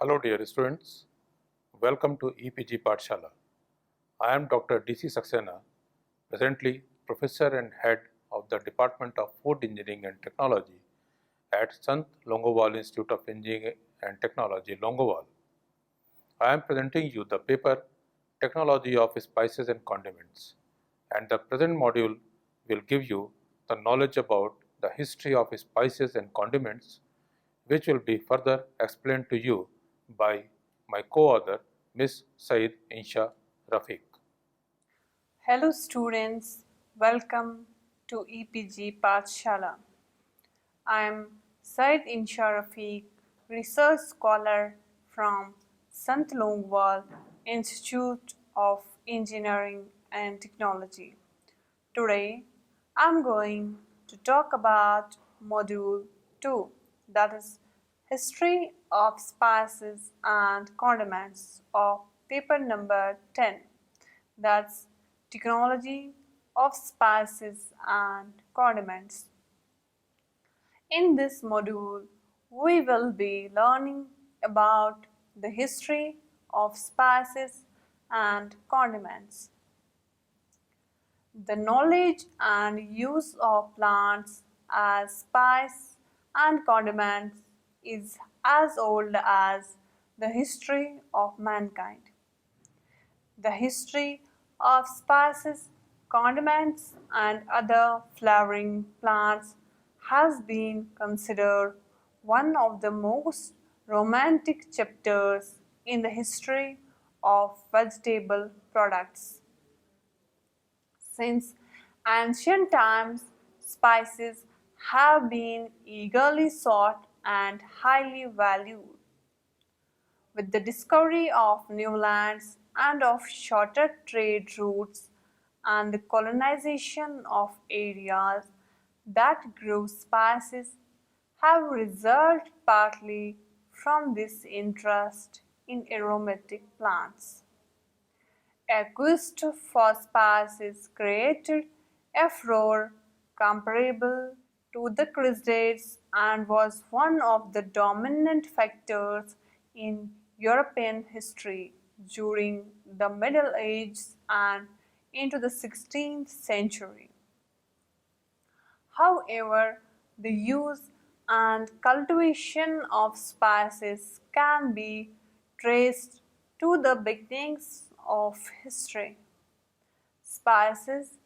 Hello dear students, welcome to EPG Pathshala. I am Dr. D.C. Saxena, presently Professor and Head of the Department of Food Engineering and Technology at Sant Longowal Institute of Engineering and Technology, Longowal. I am presenting you the paper Technology of Spices and Condiments, and the present module will give you the knowledge about the history of spices and condiments, which will be further explained to you by my co-author Ms. Saeed Insha Rafiq. Hello students, welcome to EPG Pathshala. I am Saeed Insha Rafiq, research scholar from Sant Longwal Institute of Engineering and Technology. Today, I am going to talk about Module 2, that is History of Spices and Condiments, of paper number 10, that's Technology of Spices and Condiments. In this module, we will be learning about the history of spices and condiments. The knowledge and use of plants as spice and condiments is as old as the history of mankind. The history of spices, condiments, and other flowering plants has been considered one of the most romantic chapters in the history of vegetable products. Since ancient times, spices have been eagerly sought and highly valued. With the discovery of new lands and of shorter trade routes and the colonization of areas that grew spices have resulted partly from this interest in aromatic plants. A quest for spices created a furor comparable to the Crusades and was one of the dominant factors in European history during the Middle Ages and into the 16th century. However, the use and cultivation of spices can be traced to the beginnings of history. Spices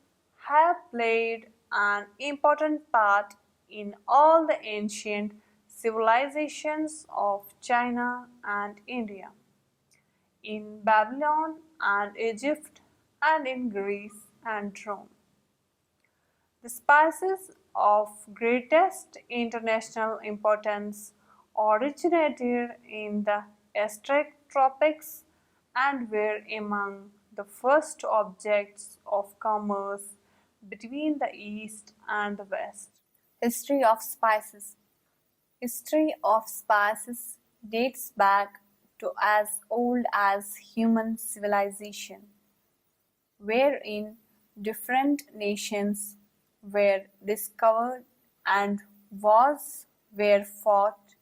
have played an important part in all the ancient civilizations of China and India, in Babylon and Egypt, and in Greece and Rome. The spices of greatest international importance originated in the Aztec tropics and were among the first objects of commerce between the East and the West. History of spices. History of spices dates back to as old as human civilization, wherein different nations were discovered and wars were fought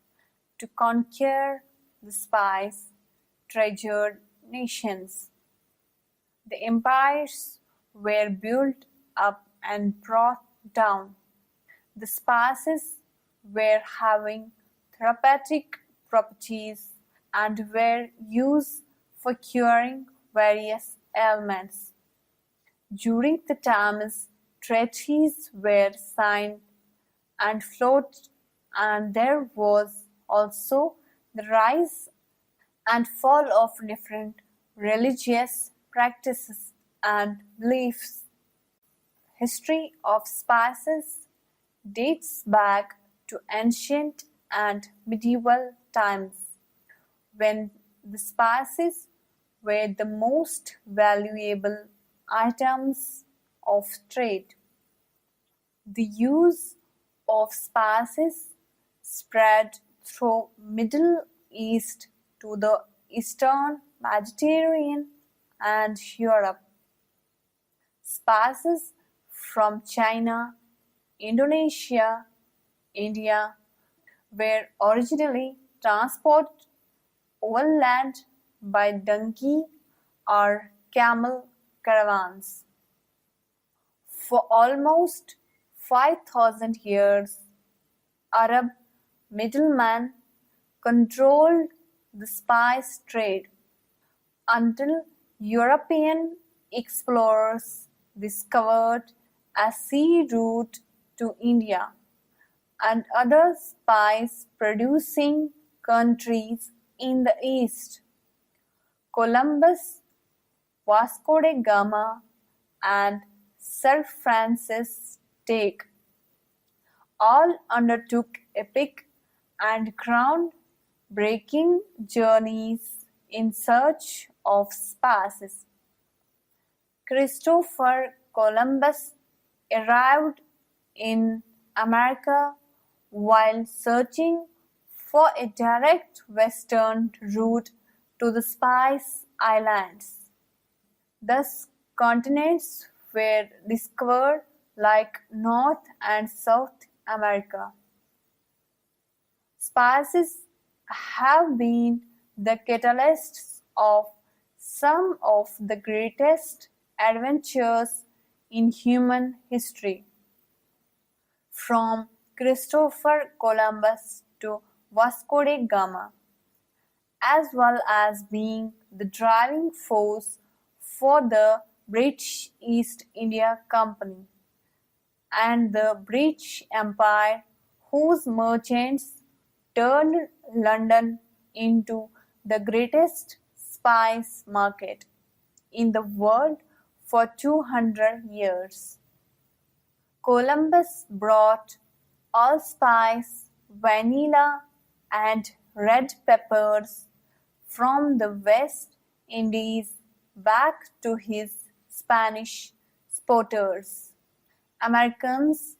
to conquer the spice treasured nations. The empires were built up and brought down. The spices were having therapeutic properties and were used for curing various ailments. During the times treaties were signed and floated, and there was also the rise and fall of different religious practices and beliefs. History of spices dates back to ancient and medieval times, when the spices were the most valuable items of trade. The use of spices spread through Middle East to the Eastern Mediterranean and Europe. Spices from China, Indonesia, India were originally transported overland by donkey or camel caravans. For almost 5,000 years, Arab middlemen controlled the spice trade until European explorers discovered a sea route to India and other spice producing countries in the east. Columbus, Vasco da Gama, and Sir Francis Drake all undertook epic and ground-breaking journeys in search of spices. Christopher Columbus arrived in America while searching for a direct western route to the Spice Islands. Thus, continents were discovered like North and South America. Spices have been the catalysts of some of the greatest adventures in human history. From Christopher Columbus to Vasco da Gama, as well as being the driving force for the British East India Company and the British Empire, whose merchants turned London into the greatest spice market in the world for 200 years. Columbus brought allspice, vanilla, and red peppers from the West Indies back to his Spanish supporters. Americans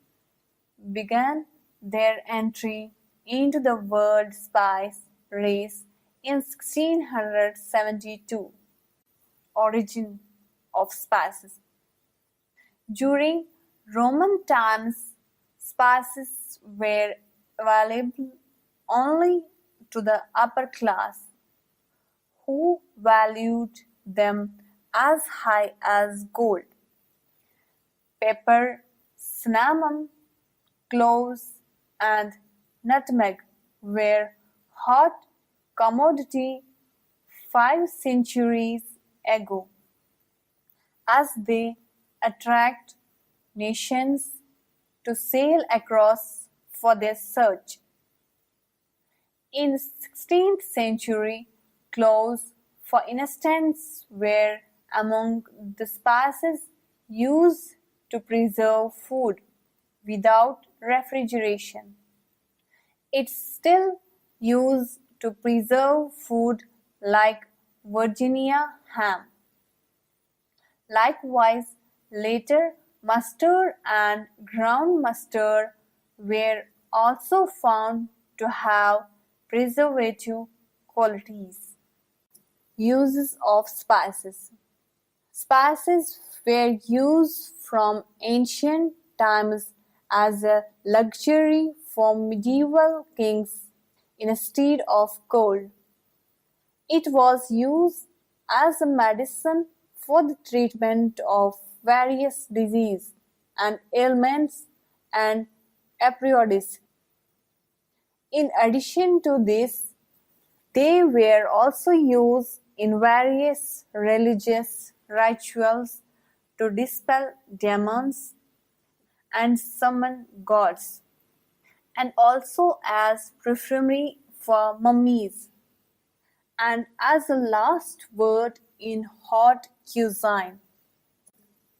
began their entry into the world spice race in 1672. Origin of spices. During Roman times, spices were available only to the upper class, who valued them as high as gold. Pepper, cinnamon, cloves, and nutmeg were hot commodity 5 centuries ago, as they attract nations to sail across for their search. In 16th century, cloves, for instance, were among the spices used to preserve food without refrigeration. It's still used to preserve food like Virginia ham. Likewise, later mustard and ground mustard were also found to have preservative qualities. Uses of spices. Spices were used from ancient times as a luxury for medieval kings instead of gold. It was used as a medicine for the treatment of various diseases and ailments and aphrodisiacs. In addition to this, they were also used in various religious rituals to dispel demons and summon gods, and also as perfumery for mummies, and as a last word in hot cuisine.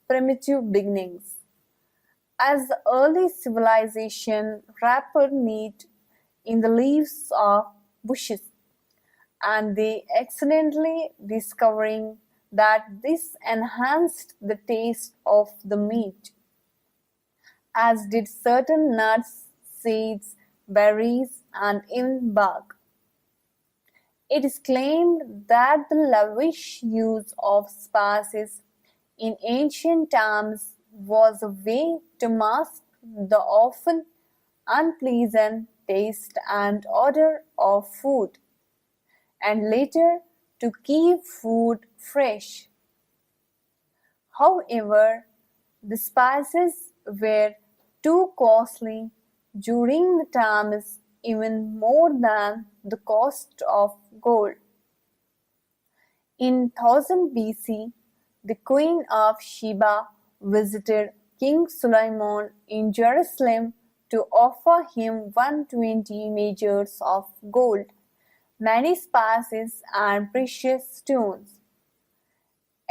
Primitive beginnings. As the early civilization wrapped meat in the leaves of bushes, and they accidentally discovering that this enhanced the taste of the meat, as did certain nuts, seeds, berries, and even bark. It is claimed that the lavish use of spices in ancient times was a way to mask the often unpleasant taste and odor of food, and later to keep food fresh. However, the spices were too costly during the times, even more than the cost of gold. In 1000 BC, the Queen of Sheba visited King Solomon in Jerusalem to offer him 120 measures of gold, many spices, and precious stones.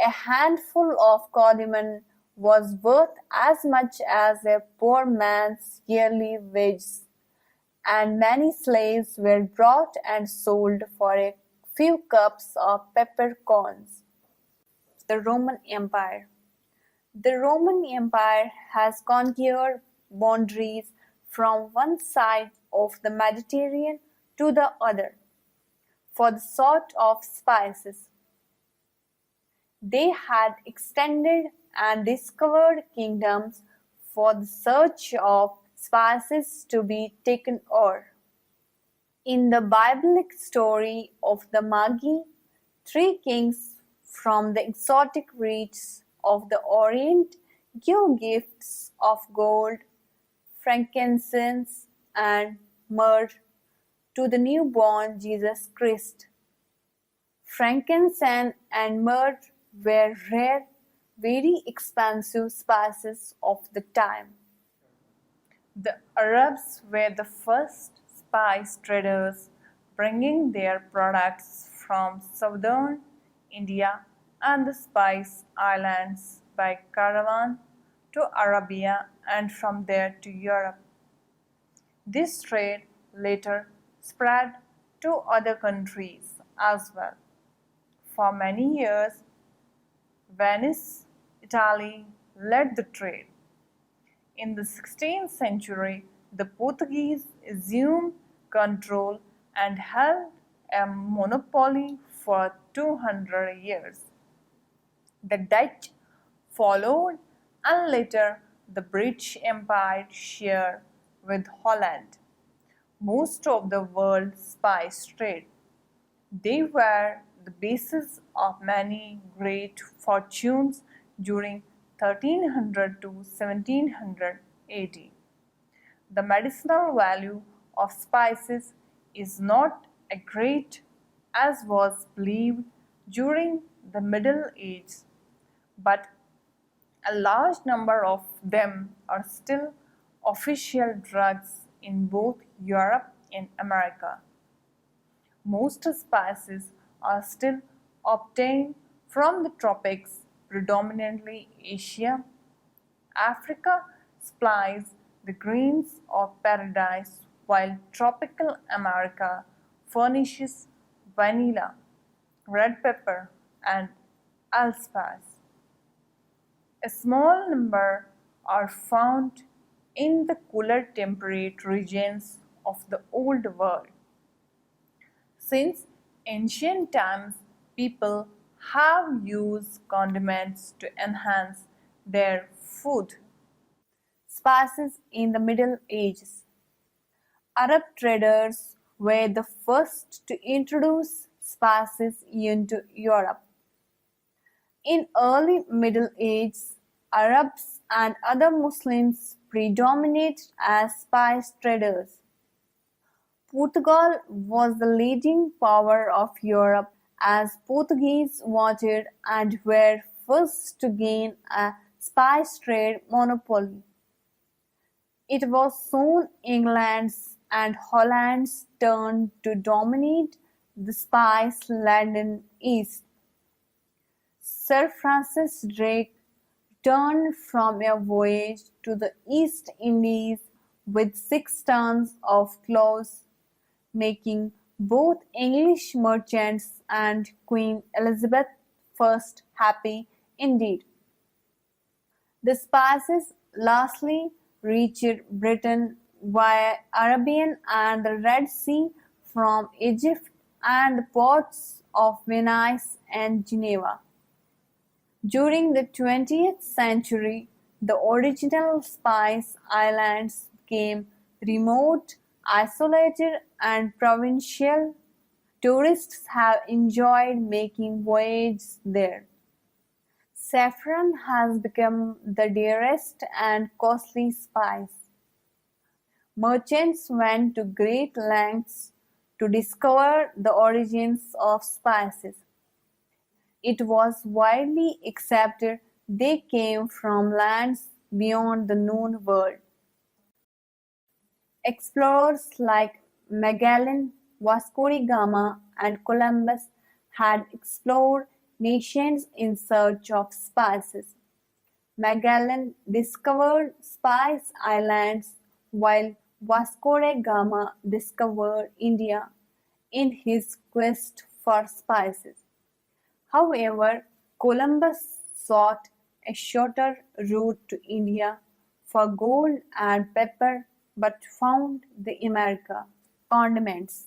A handful of condiment was worth as much as a poor man's yearly wages, and many slaves were brought and sold for a few cups of peppercorns. The Roman Empire. The Roman Empire has conquered boundaries from one side of the Mediterranean to the other for the sort of spices. They had extended and discovered kingdoms for the search of spices to be taken over. In the biblic story of the Magi, three kings from the exotic regions of the Orient give gifts of gold, frankincense, and myrrh to the newborn Jesus Christ. Frankincense and myrrh were rare, very expensive spices of the time. The Arabs were the first spice traders, bringing their products from southern India and the Spice Islands by caravan to Arabia and from there to Europe. This trade later spread to other countries as well. For many years, Venice, Italy led the trade. In the 16th century, the Portuguese assumed control and held a monopoly for 200 years. The Dutch followed, and later the British Empire shared with Holland most of the world's spice trade. They were the basis of many great fortunes during 1300 to 1700 AD. The medicinal value of spices is not as great as was believed during the Middle Ages, but a large number of them are still official drugs in both Europe and America. Most spices are still obtained from the tropics, predominantly Asia. Africa supplies the greens of paradise, while tropical America furnishes vanilla, red pepper, and allspice. A small number are found in the cooler temperate regions of the Old World. Since ancient times, people have used condiments to enhance their food. Spices in the Middle Ages. Arab traders were the first to introduce spices into Europe. In early Middle Ages, Arabs and other Muslims predominated as spice traders. Portugal was the leading power of Europe as Portuguese wanted and were first to gain a spice trade monopoly. It was soon England's and Holland's turn to dominate the spice-laden East. Sir Francis Drake returned from a voyage to the East Indies with 6 tons of cloves, making both English merchants and Queen Elizabeth I happy indeed. The spices lastly reached Britain via Arabian and the Red Sea from Egypt and the ports of Venice and Geneva. During the 20th century, the original Spice Islands became remote, isolated, and provincial. Tourists have enjoyed making voyages there. Saffron has become the dearest and costly spice. Merchants went to great lengths to discover the origins of spices. It was widely accepted they came from lands beyond the known world. Explorers like Magellan, Vasco da Gama, and Columbus had explored nations in search of spices. Magellan discovered Spice Islands while Vasco da Gama discovered India in his quest for spices. However, Columbus sought a shorter route to India for gold and pepper but found the America. Condiments.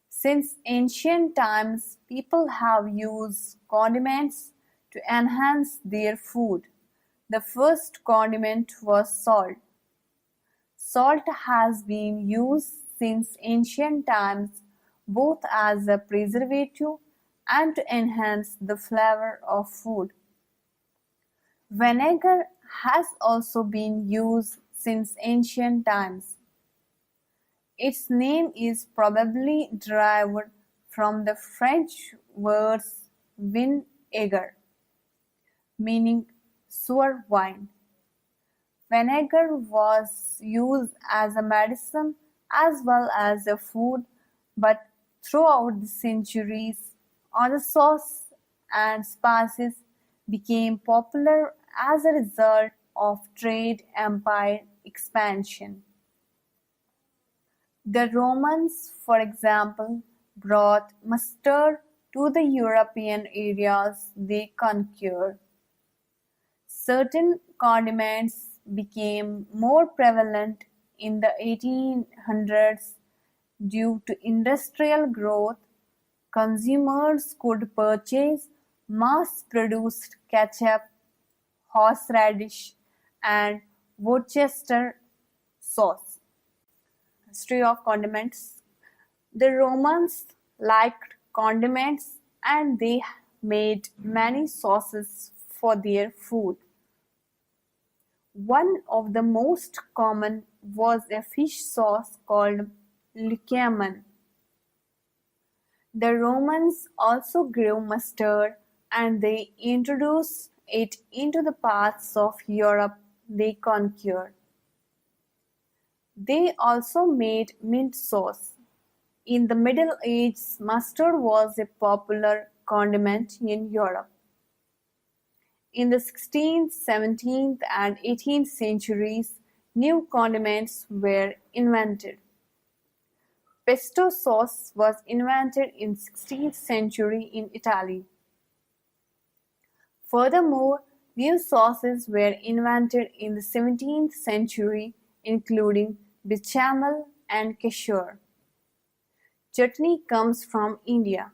Since ancient times, people have used condiments to enhance their food. The first condiment was salt. Salt has been used since ancient times both as a preservative and to enhance the flavor of food. Vinegar has also been used since ancient times. Its name is probably derived from the French words vin aigre, meaning sour wine. Vinegar was used as a medicine as well as a food, but throughout the centuries, other sauces and spices became popular as a result of trade empire expansion. The Romans, for example, brought mustard to the European areas they conquered. Certain condiments became more prevalent in the 1800s due to industrial growth. Consumers could purchase mass-produced ketchup, horseradish, and Worcester sauce. History of condiments. The Romans liked condiments and they made many sauces for their food. One of the most common was a fish sauce called Lycamen. The Romans also grew mustard and they introduced it into the parts of Europe they conquered. They also made mint sauce. In the Middle Ages, mustard was a popular condiment in Europe. In the 16th, 17th, and 18th centuries, new condiments were invented. Pesto sauce was invented in 16th century in Italy. Furthermore, new sauces were invented in the 17th century, including bechamel and kosher. Chutney comes from India.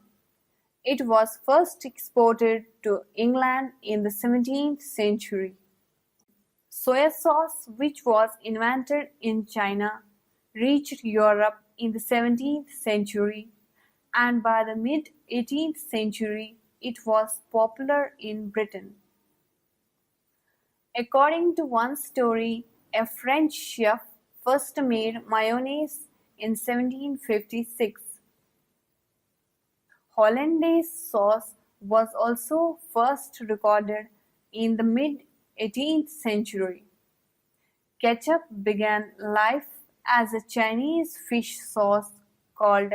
It was first exported to England in the 17th century. Soy sauce, which was invented in China, reached Europe in the 17th century, and by the mid-18th century it was popular in Britain. According to one story, a French chef first made mayonnaise in 1756. Hollandaise sauce was also first recorded in the mid-18th century. Ketchup began life as a Chinese fish sauce called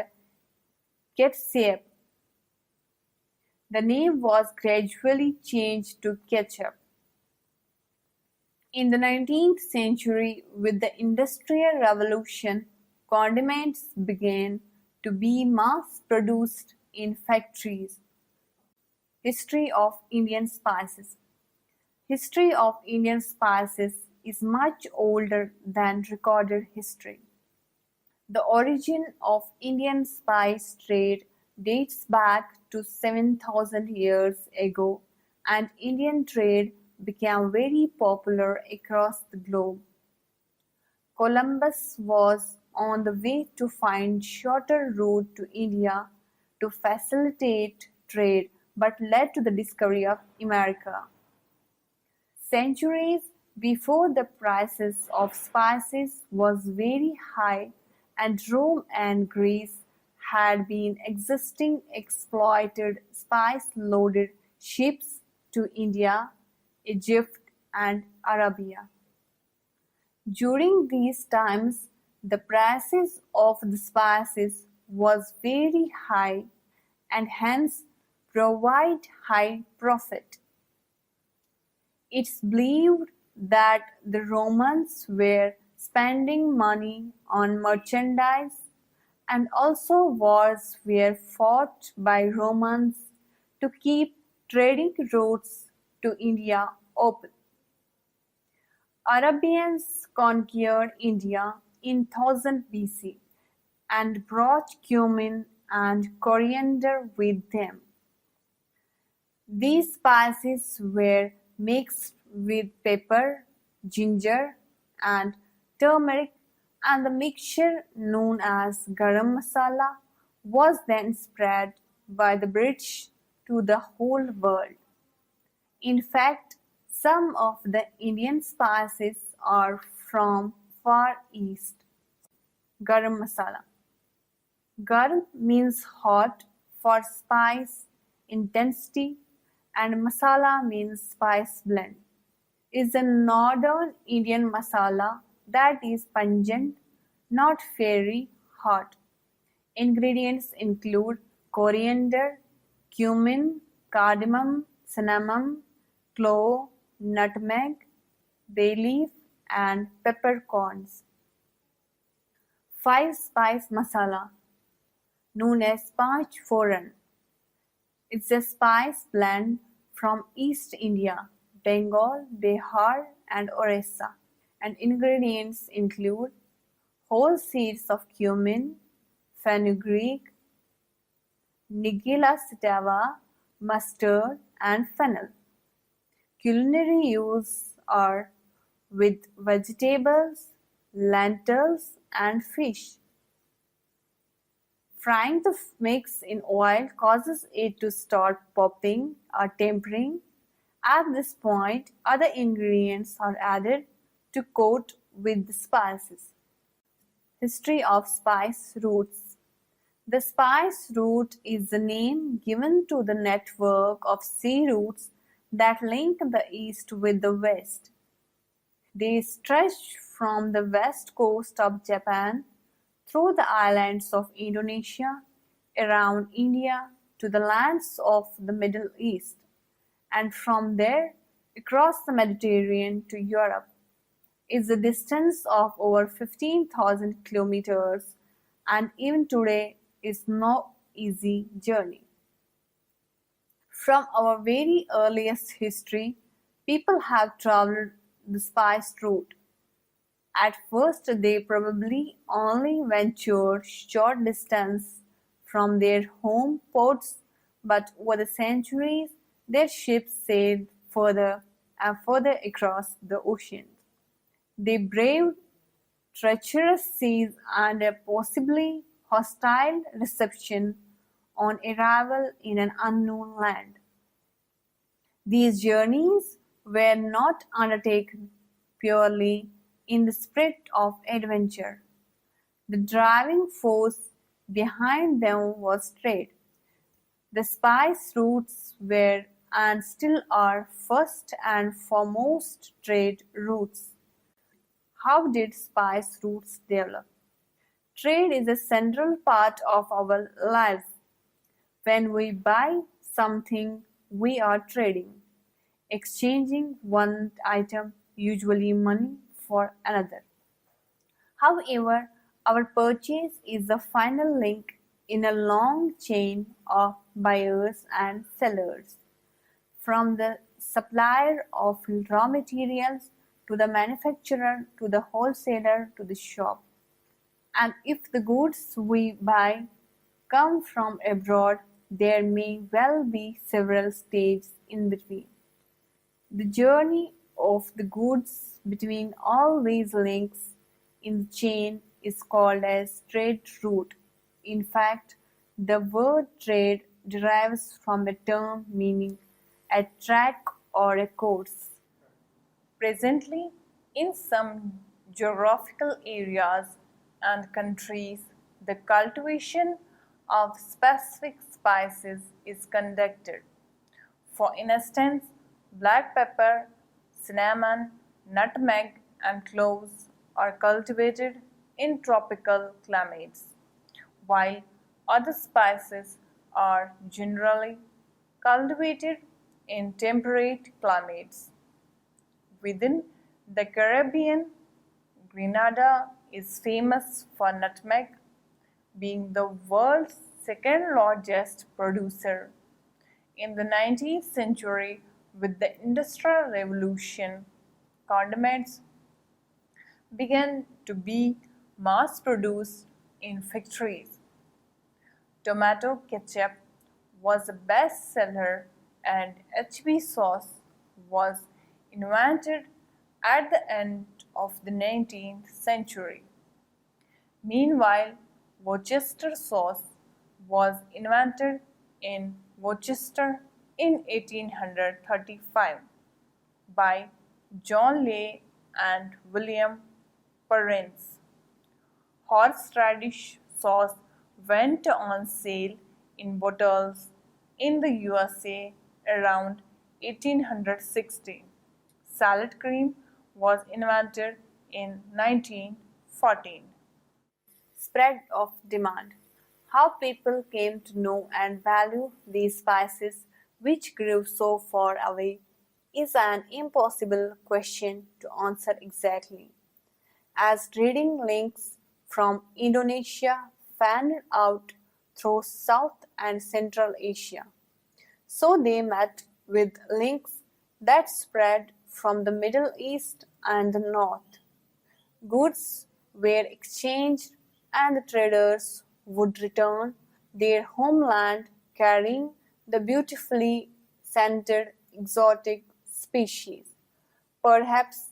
ketchup. The name was gradually changed to ketchup. In the 19th century, with the Industrial Revolution, condiments began to be mass-produced in factories. History of Indian spices. History of Indian spices is much older than recorded history. The origin of Indian spice trade dates back to 7,000 years ago, and Indian trade became very popular across the globe. Columbus was on the way to find shorter route to India to facilitate trade but led to the discovery of America. Centuries before, the prices of spices was very high, and Rome and Greece had been existing exploited spice-loaded ships to India, Egypt and Arabia. During these times, the prices of the spices was very high and hence provide high profit. It's believed that the Romans were spending money on merchandise, and also wars were fought by Romans to keep trading routes to India open. Arabians conquered India in 1000 BC and brought cumin and coriander with them. These spices were mixed with pepper, ginger, and turmeric, and the mixture, known as garam masala, was then spread by the British to the whole world. In fact, some of the Indian spices are from Far East. Garam masala. Garam means hot for spice intensity, and masala means spice blend. Is a northern Indian masala that is pungent, not very hot. Ingredients include coriander, cumin, cardamom, cinnamon, clove, nutmeg, bay leaf, and peppercorns. 5-spice masala, known as Panch Foran. It's a spice blend from East India, Bengal, Bihar, and Orissa, and ingredients include whole seeds of cumin, fenugreek, Nigella sativa, mustard, and fennel. Culinary use are with vegetables, lentils, and fish. Frying the mix in oil causes it to start popping or tempering. At this point, other ingredients are added to coat with the spices. History of spice routes. The spice route is the name given to the network of sea routes that link the east with the west. They stretch from the west coast of Japan through the islands of Indonesia, around India to the lands of the Middle East, and from there across the Mediterranean to Europe. Is a distance of over 15,000 kilometers, and even today is no easy journey. From our very earliest history, people have traveled the spice route. At first, they probably only ventured short distance from their home ports, but over the centuries, their ships sailed further and further across the ocean. They braved treacherous seas and a possibly hostile reception on arrival in an unknown land. These journeys were not undertaken purely in the spirit of adventure. The driving force behind them was trade. The spice routes were and still are first and foremost trade routes. How did spice routes develop? Trade is a central part of our lives. When we buy something, we are trading, exchanging one item, usually money, for another. However, our purchase is the final link in a long chain of buyers and sellers, from the supplier of raw materials to the manufacturer to the wholesaler to the shop. And if the goods we buy come from abroad, there may well be several stages in between. The journey of the goods between all these links in the chain is called as trade route. In fact, The word trade derives from a term meaning a track or a course. Presently, in some geographical areas and countries, the cultivation of specific spices is conducted. For instance, black pepper, cinnamon, nutmeg, and cloves are cultivated in tropical climates, while other spices are generally cultivated in temperate climates. Within the Caribbean, Grenada is famous for nutmeg, being the world's second largest producer. In the 19th century, with the Industrial Revolution, condiments began to be mass produced in factories. Tomato ketchup was a bestseller, and HB sauce was invented at the end of the 19th century. Meanwhile, Worcester sauce was invented in Worcester in 1835 by John Lay and William Perrins. Horseradish sauce went on sale in bottles in the USA around 1860. Salad cream was invented in 1914. Spread of demand. How people came to know and value these spices which grew so far away is an impossible question to answer exactly, as trading links from Indonesia fanned out through South and Central Asia. So they met with links that spread from the Middle East and the North. Goods were exchanged and the traders would return their homeland carrying the beautifully scented exotic species. Perhaps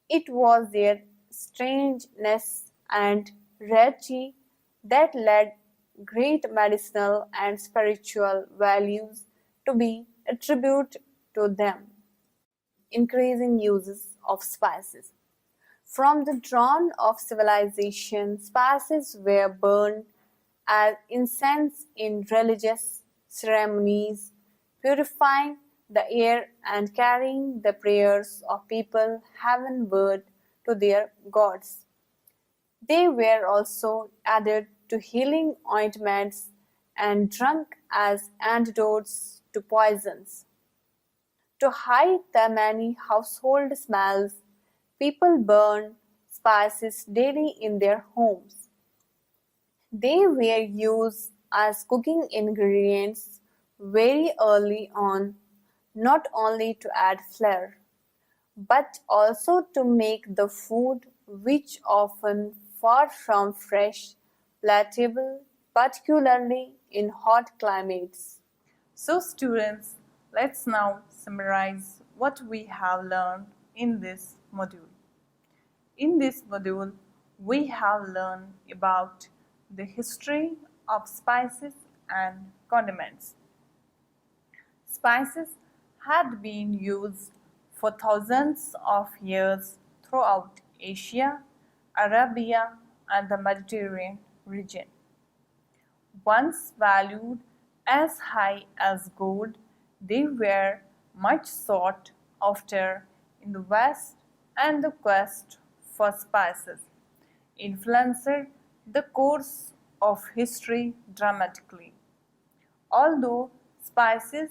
it was their strangeness and rarity that led great medicinal and spiritual values to be attributed to them. Increasing uses of spices. From the dawn of civilization, spices were burned as incense in religious ceremonies, purifying the air and carrying the prayers of people heavenward to their gods. They were also added to healing ointments and drunk as antidotes to poisons. To hide the many household smells, people burned spices daily in their homes. They were used as cooking ingredients very early on, not only to add flair, but also to make the food, which often far from fresh, palatable, particularly in hot climates. So, students, let's now summarize what we have learned in this module. In this module, we have learned about the history of spices and condiments. Spices had been used for thousands of years throughout Asia, Arabia, and the Mediterranean region. Once valued as high as gold, they were much sought after in the West, and the quest for spices influenced the course of history dramatically. Although spices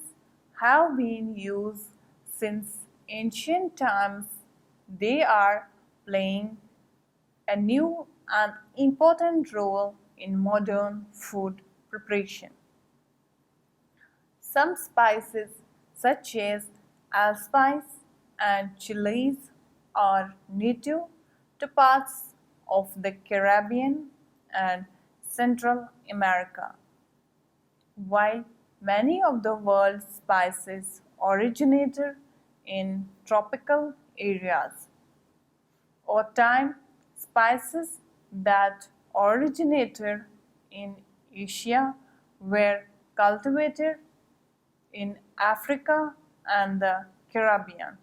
have been used since ancient times, they are playing a new and important role in modern food preparation. Some spices, such as allspice and chilies, are native to parts of the Caribbean and Central America, while many of the world's spices originated in tropical areas. Over time, spices that originated in Asia were cultivated in Africa and the Caribbean.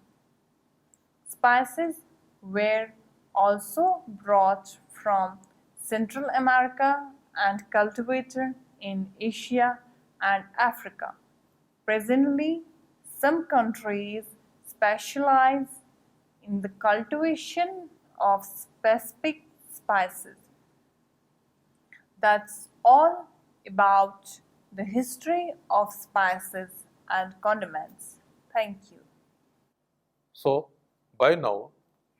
Spices were also brought from Central America and cultivated in Asia and Africa. Presently, some countries specialize in the cultivation of specific spices. That's all about the history of spices and condiments. Thank you. So, by now,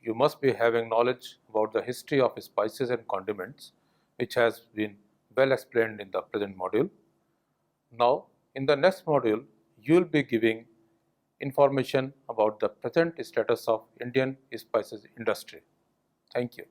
you must be having knowledge about the history of spices and condiments, which has been well explained in the present module. Now, in the next module, you will be giving information about the present status of Indian spices industry. Thank you.